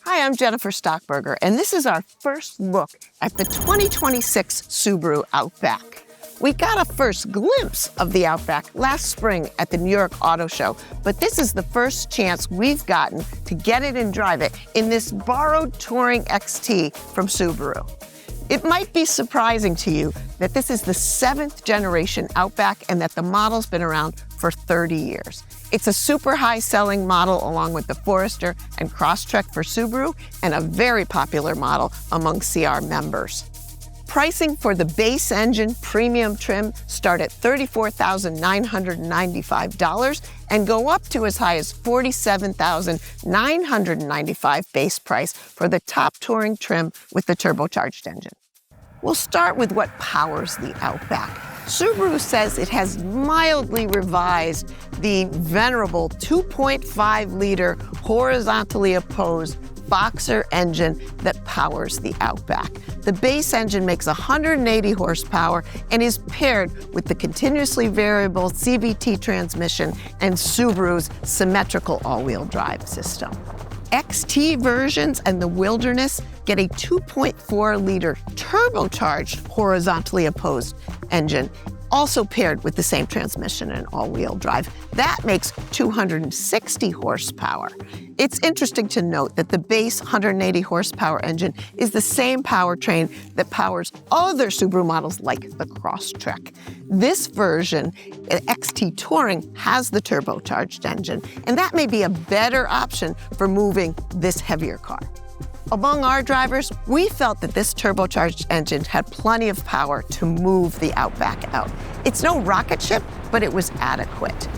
Hi, I'm Jennifer Stockberger, and this is our first look at the 2026 Subaru Outback. We got a first glimpse of the Outback last spring at the New York Auto Show, but this is the first chance we've gotten to get it and drive it in this borrowed Touring XT from Subaru. It might be surprising to you that this is the 7th generation Outback and that the model's been around for 30 years. It's a super high selling model along with the Forester and Crosstrek for Subaru and a very popular model among CR members. Pricing for the base engine premium trim start at $34,995 and go up to as high as $47,995 base price for the top touring trim with the turbocharged engine. We'll start with what powers the Outback. Subaru says it has mildly revised the venerable 2.5-liter horizontally opposed boxer engine that powers the Outback. The base engine makes 180 horsepower and is paired with the continuously variable CVT transmission and Subaru's symmetrical all-wheel drive system. XT versions and the Wilderness get a 2.4-liter turbocharged horizontally opposed engine, also paired with the same transmission and all-wheel drive. That makes 260 horsepower. It's interesting to note that the base 180 horsepower engine is the same powertrain that powers other Subaru models like the Crosstrek. This version, XT Touring, has the turbocharged engine, and that may be a better option for moving this heavier car. Among our drivers, we felt that this turbocharged engine had plenty of power to move the Outback out. It's no rocket ship, but it was adequate.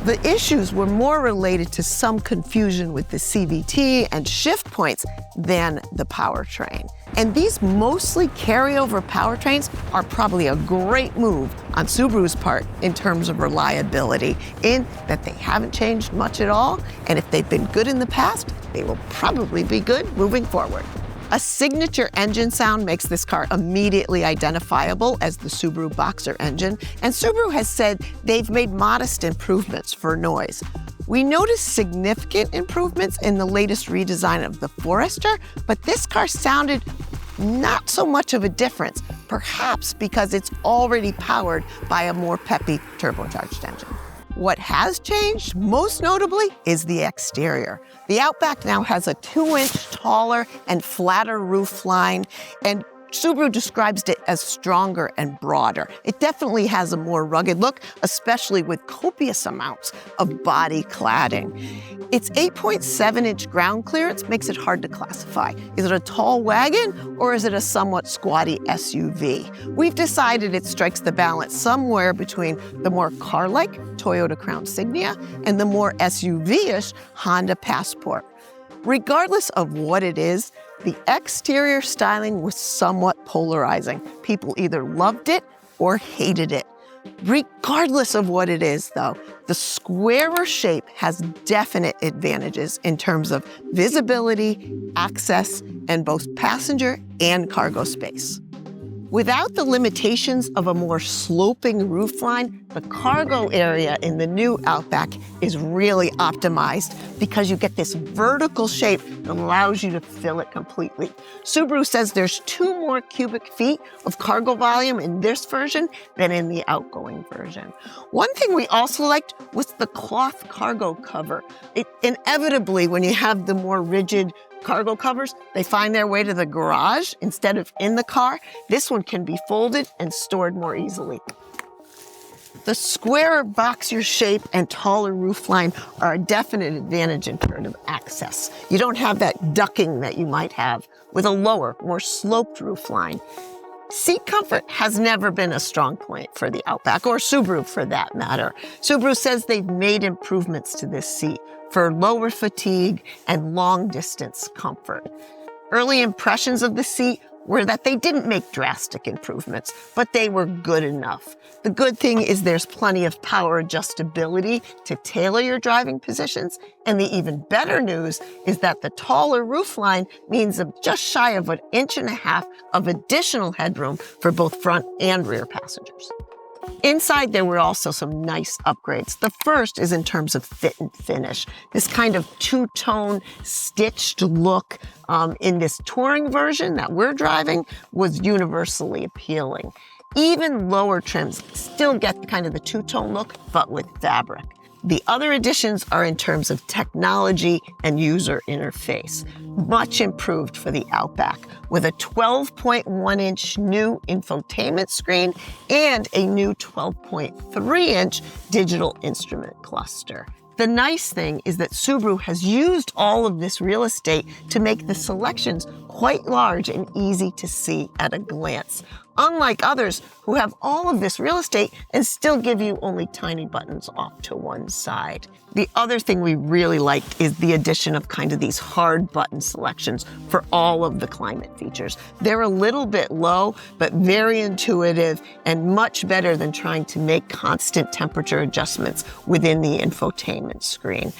The issues were more related to some confusion with the CVT and shift points than the powertrain. And these mostly carryover powertrains are probably a great move on Subaru's part in terms of reliability, in that they haven't changed much at all, and if they've been good in the past, they will probably be good moving forward. A signature engine sound makes this car immediately identifiable as the Subaru Boxer engine, and Subaru has said they've made modest improvements for noise. We noticed significant improvements in the latest redesign of the Forester, but this car sounded not so much of a difference, perhaps because it's already powered by a more peppy turbocharged engine. What has changed, most notably, is the exterior. The Outback now has a 2-inch taller and flatter roof line, and Subaru describes it as stronger and broader. It definitely has a more rugged look, especially with copious amounts of body cladding. Its 8.7-inch ground clearance makes it hard to classify. Is it a tall wagon or is it a somewhat squatty SUV? We've decided it strikes the balance somewhere between the more car-like Toyota Crown Signia and the more SUV-ish Honda Passport. Regardless of what it is, the exterior styling was somewhat polarizing. People either loved it or hated it. Regardless of what it is, though, the squarer shape has definite advantages in terms of visibility, access, and both passenger and cargo space. Without the limitations of a more sloping roofline, the cargo area in the new Outback is really optimized because you get this vertical shape that allows you to fill it completely. Subaru says there's 2 more cubic feet of cargo volume in this version than in the outgoing version. One thing we also liked was the cloth cargo cover. Inevitably, when you have the more rigid cargo covers, they find their way to the garage instead of in the car. This one can be folded and stored more easily. The squarer boxier shape and taller roofline are a definite advantage in terms of access. You don't have that ducking that you might have with a lower, more sloped roofline. Seat comfort has never been a strong point for the Outback, or Subaru for that matter. Subaru says they've made improvements to this seat for lower fatigue and long-distance comfort. Early impressions of the seat were that they didn't make drastic improvements, but they were good enough. The good thing is there's plenty of power adjustability to tailor your driving positions, and the even better news is that the taller roofline means just shy of 1.5 inches of additional headroom for both front and rear passengers. Inside, there were also some nice upgrades. The first is in terms of fit and finish. This kind of two-tone stitched look in this touring version that we're driving was universally appealing. Even lower trims still get kind of the two-tone look, but with fabric. The other additions are in terms of technology and user interface. Much improved for the Outback, with a 12.1-inch new infotainment screen and a new 12.3-inch digital instrument cluster. The nice thing is that Subaru has used all of this real estate to make the selections quite large and easy to see at a glance, unlike others who have all of this real estate and still give you only tiny buttons off to one side. The other thing we really liked is the addition of kind of these hard button selections for all of the climate features. They're a little bit low, but very intuitive and much better than trying to make constant temperature adjustments within the infotainment screen.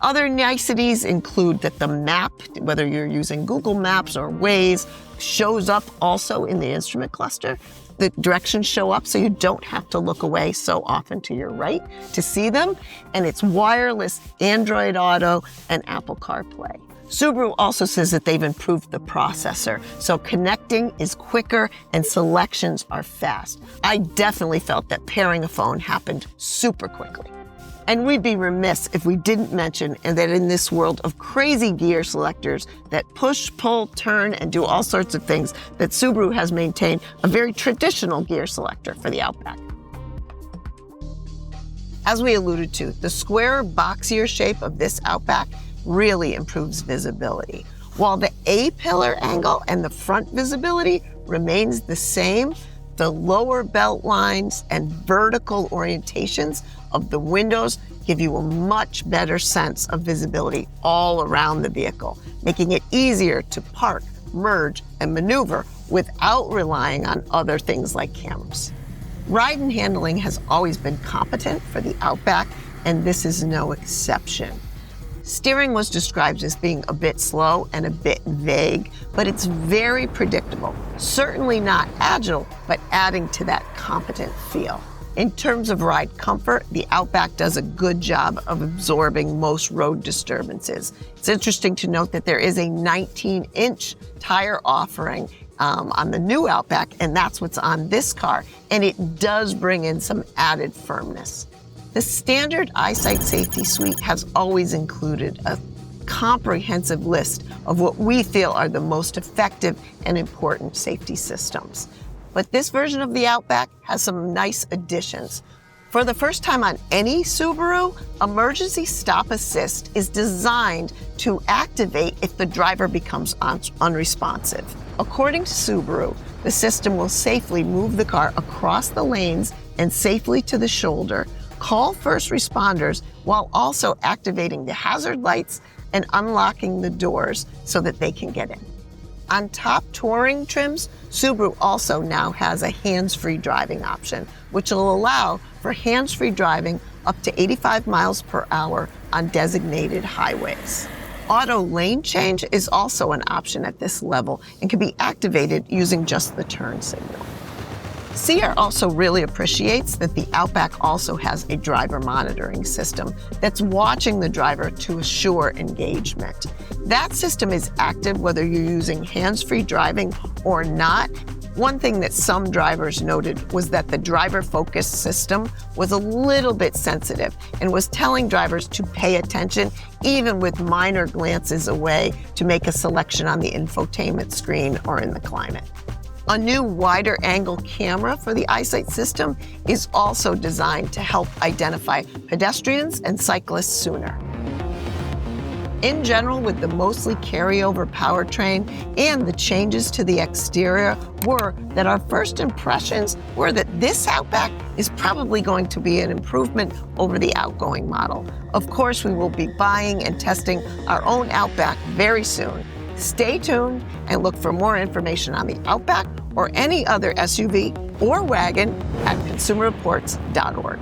Other niceties include that the map, whether you're using Google Maps or Waze, shows up also in the instrument cluster. The directions show up so you don't have to look away so often to your right to see them. And it's wireless Android Auto and Apple CarPlay. Subaru also says that they've improved the processor, so connecting is quicker and selections are fast. I definitely felt that pairing a phone happened super quickly. And we'd be remiss if we didn't mention that in this world of crazy gear selectors that push, pull, turn, and do all sorts of things, that Subaru has maintained a very traditional gear selector for the Outback. As we alluded to, the squarer, boxier shape of this Outback really improves visibility. While the A-pillar angle and the front visibility remains the same, the lower belt lines and vertical orientations of the windows give you a much better sense of visibility all around the vehicle, making it easier to park, merge, and maneuver without relying on other things like cameras. Ride and handling has always been competent for the Outback, and this is no exception. Steering was described as being a bit slow and a bit vague, but it's very predictable. Certainly not agile, but adding to that competent feel. In terms of ride comfort, the Outback does a good job of absorbing most road disturbances. It's interesting to note that there is a 19-inch tire offering on the new Outback, and that's what's on this car, and it does bring in some added firmness. The standard EyeSight Safety Suite has always included a comprehensive list of what we feel are the most effective and important safety systems. But this version of the Outback has some nice additions. For the first time on any Subaru, Emergency Stop Assist is designed to activate if the driver becomes unresponsive. According to Subaru, the system will safely move the car across the lanes and safely to the shoulder, call first responders while also activating the hazard lights and unlocking the doors so that they can get in. On top touring trims, Subaru also now has a hands-free driving option, which will allow for hands-free driving up to 85 miles per hour on designated highways. Auto lane change is also an option at this level and can be activated using just the turn signal. CR also really appreciates that the Outback also has a driver monitoring system that's watching the driver to assure engagement. That system is active whether you're using hands-free driving or not. One thing that some drivers noted was that the driver focus system was a little bit sensitive and was telling drivers to pay attention even with minor glances away to make a selection on the infotainment screen or in the climate. A new wider angle camera for the EyeSight system is also designed to help identify pedestrians and cyclists sooner. In general, with the mostly carryover powertrain and the changes to the exterior, were that our first impressions were that this Outback is probably going to be an improvement over the outgoing model. Of course, we will be buying and testing our own Outback very soon. Stay tuned and look for more information on the Outback or any other SUV or wagon at consumerreports.org.